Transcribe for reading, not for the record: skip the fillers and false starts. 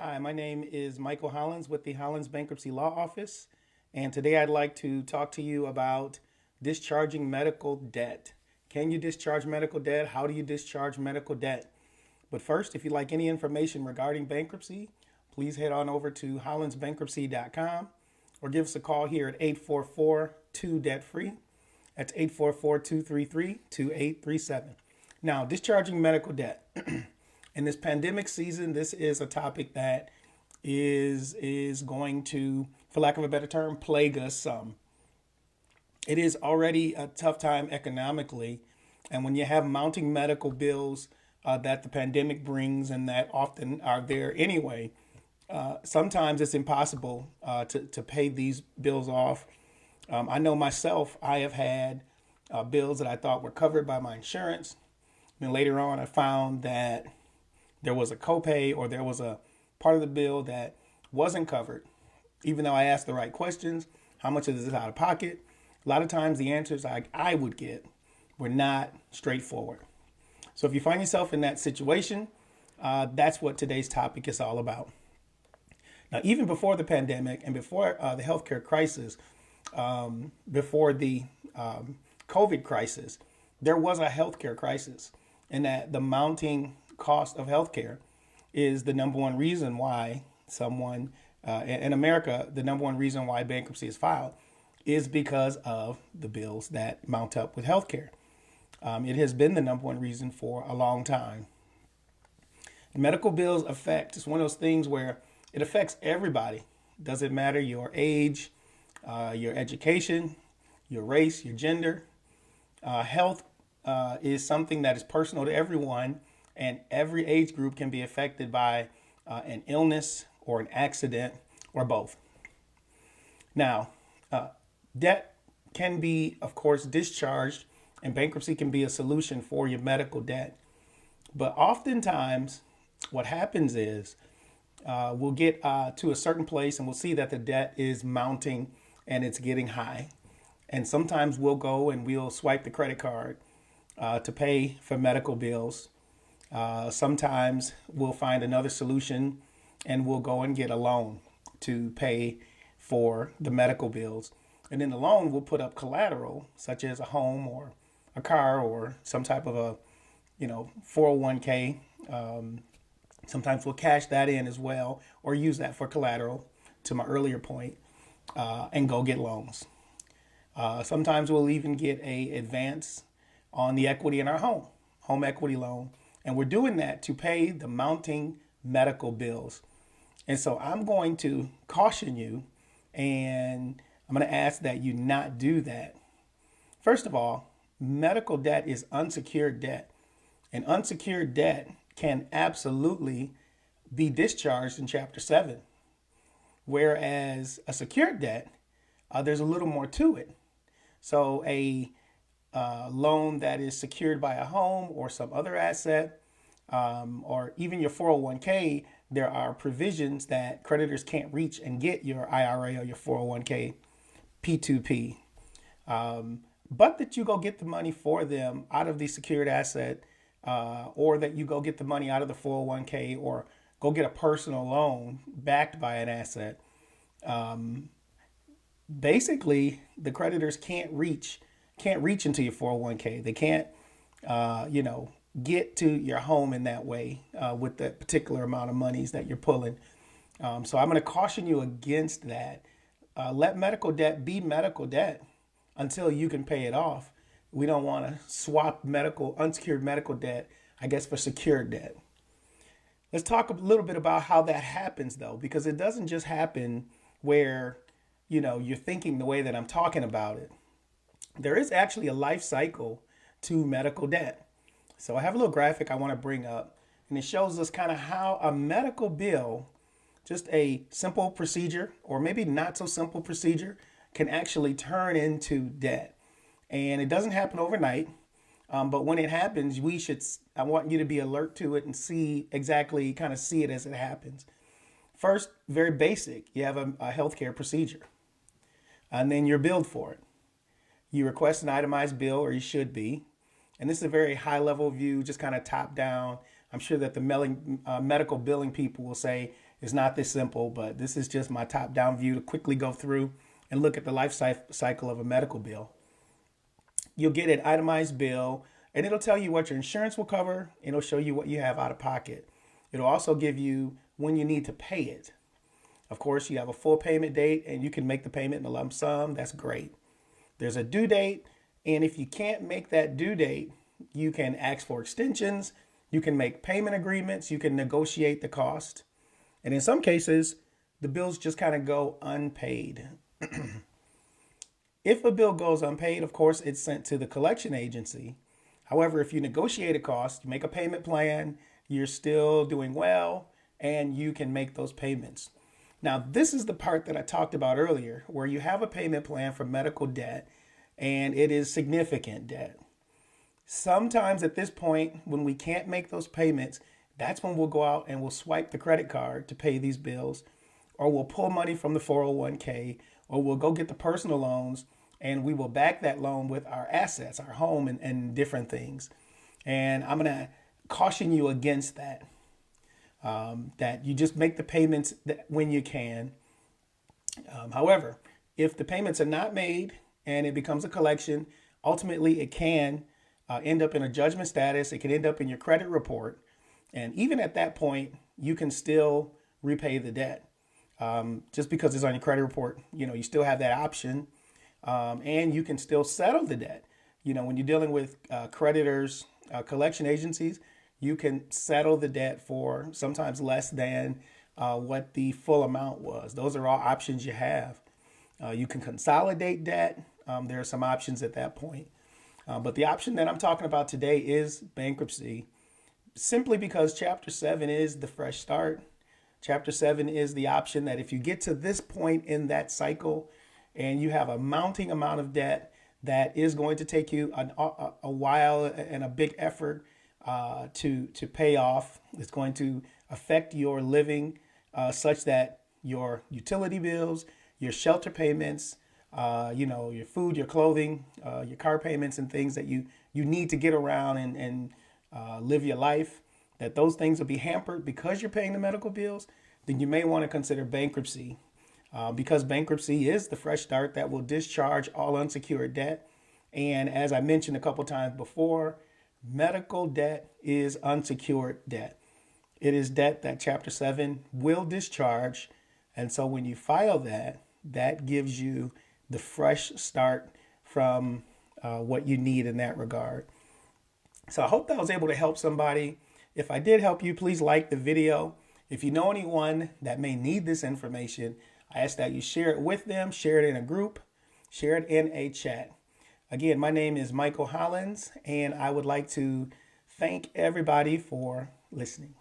Hi, my name is Michael Hollins with the Hollins Bankruptcy Law Office, and today I'd like to talk to you about discharging medical debt. Can you discharge medical debt? How do you discharge medical debt? But first, if you'd like any information regarding bankruptcy, please head on over to hollinsbankruptcy.com or give us a call here at 844 2 debt free. That's 844 233 2837. Now, discharging medical debt. In this pandemic season, this is a topic that is going to, for lack of a better term, plague us some. It is already a tough time economically, and when you have mounting medical bills that the pandemic brings and that often are there anyway, sometimes it's impossible to pay these bills off. I know myself, I have had bills that I thought were covered by my insurance. Then later on, I found that there was a copay or there was a part of the bill that wasn't covered, even though I asked the right questions. How much is this out of pocket? A lot of times the answers I would get were not straightforward. So if you find yourself in that situation, that's what today's topic is all about. Now, even before the pandemic and before the healthcare crisis, before the COVID crisis, there was a healthcare crisis, and that the mounting cost of healthcare is the number one reason why someone in America, the number one reason why bankruptcy is filed is because of the bills that mount up with healthcare. It has been the number one reason for a long time. Medical bills it's one of those things where it affects everybody. Doesn't matter your age, your education, your race, your gender. Health is something that is personal to everyone, and every age group can be affected by an illness or an accident or both. Now, debt can be, of course, discharged, and bankruptcy can be a solution for your medical debt. But oftentimes, what happens is we'll get to a certain place and we'll see that the debt is mounting and it's getting high. And sometimes we'll go and we'll swipe the credit card to pay for medical bills. Sometimes we'll find another solution and we'll go and get a loan to pay for the medical bills. And in the loan, we'll put up collateral, such as a home or a car or some type of a, 401k. Sometimes we'll cash that in as well or use that for collateral, to my earlier point, and go get loans. Sometimes we'll even get a advance on the equity in our home equity loan. And we're doing that to pay the mounting medical bills. And so I'm going to caution you, and I'm going to ask that you not do that. First of all, medical debt is unsecured debt. And unsecured debt can absolutely be discharged in Chapter 7. Whereas a secured debt, there's a little more to it. So a loan that is secured by a home or some other asset, or even your 401k, there are provisions that creditors can't reach and get your IRA or your 401k P2P. But that you go get the money for them out of the secured asset, or that you go get the money out of the 401k or go get a personal loan backed by an asset. Basically, the creditors can't reach into your 401k. They can't, get to your home in that way with that particular amount of monies that you're pulling. So I'm going to caution you against that. Let medical debt be medical debt until you can pay it off. We don't want to swap unsecured medical debt, I guess, for secured debt. Let's talk a little bit about how that happens, though, because it doesn't just happen where, you're thinking the way that I'm talking about it. There is actually a life cycle to medical debt. So I have a little graphic I want to bring up, and it shows us kind of how a medical bill, just a simple procedure or maybe not so simple procedure, can actually turn into debt. And it doesn't happen overnight, but when it happens, I want you to be alert to it and see it as it happens. First, very basic, you have a healthcare procedure, and then you're billed for it. You request an itemized bill, or you should be. And this is a very high level view, just kind of top down. I'm sure that the medical billing people will say It's not this simple, but this is just my top-down view to quickly go through and look at the life cycle of a medical bill. You'll get an itemized bill, and it'll tell you what your insurance will cover. It'll show you what you have out of pocket. It'll also give you when you need to pay it. Of course, you have a full payment date, and you can make the payment in a lump sum. That's great. There's a due date, and if you can't make that due date, you can ask for extensions. You can make payment agreements. You can negotiate the cost. And in some cases, the bills just kind of go unpaid. If a bill goes unpaid, of course, it's sent to the collection agency. However, if you negotiate a cost, you make a payment plan, you're still doing well, and you can make those payments. Now, this is the part that I talked about earlier, where you have a payment plan for medical debt, and it is significant debt. Sometimes at this point, when we can't make those payments, that's when we'll go out and we'll swipe the credit card to pay these bills, or we'll pull money from the 401k, or we'll go get the personal loans, and we will back that loan with our assets, our home, and different things. And I'm going to caution you against that, that you just make the payments when you can. However, if the payments are not made and it becomes a collection, ultimately it can end up in a judgment status. It can end up in your credit report. And even at that point, you can still repay the debt. Just because it's on your credit report, you still have that option. And you can still settle the debt. When you're dealing with creditors, collection agencies, you can settle the debt for sometimes less than what the full amount was. Those are all options you have. You can consolidate debt. There are some options at that point. But the option that I'm talking about today is bankruptcy, simply because Chapter 7 is the fresh start. Chapter 7 is the option that if you get to this point in that cycle and you have a mounting amount of debt that is going to take you a while and a big effort to pay off, it's going to affect your living such that your utility bills, your shelter payments, your food, your clothing, your car payments and things that you need to get around and live your life, that those things will be hampered because you're paying the medical bills, then you may want to consider bankruptcy because bankruptcy is the fresh start that will discharge all unsecured debt. And as I mentioned a couple times before, medical debt is unsecured debt. It is debt that Chapter 7 will discharge. And so when you file that gives you the fresh start from what you need in that regard. So I hope that I was able to help somebody. If I did help you, please like the video. If you know anyone that may need this information, I ask that you share it with them, share it in a group, share it in a chat. Again, my name is Michael Hollins, and I would like to thank everybody for listening.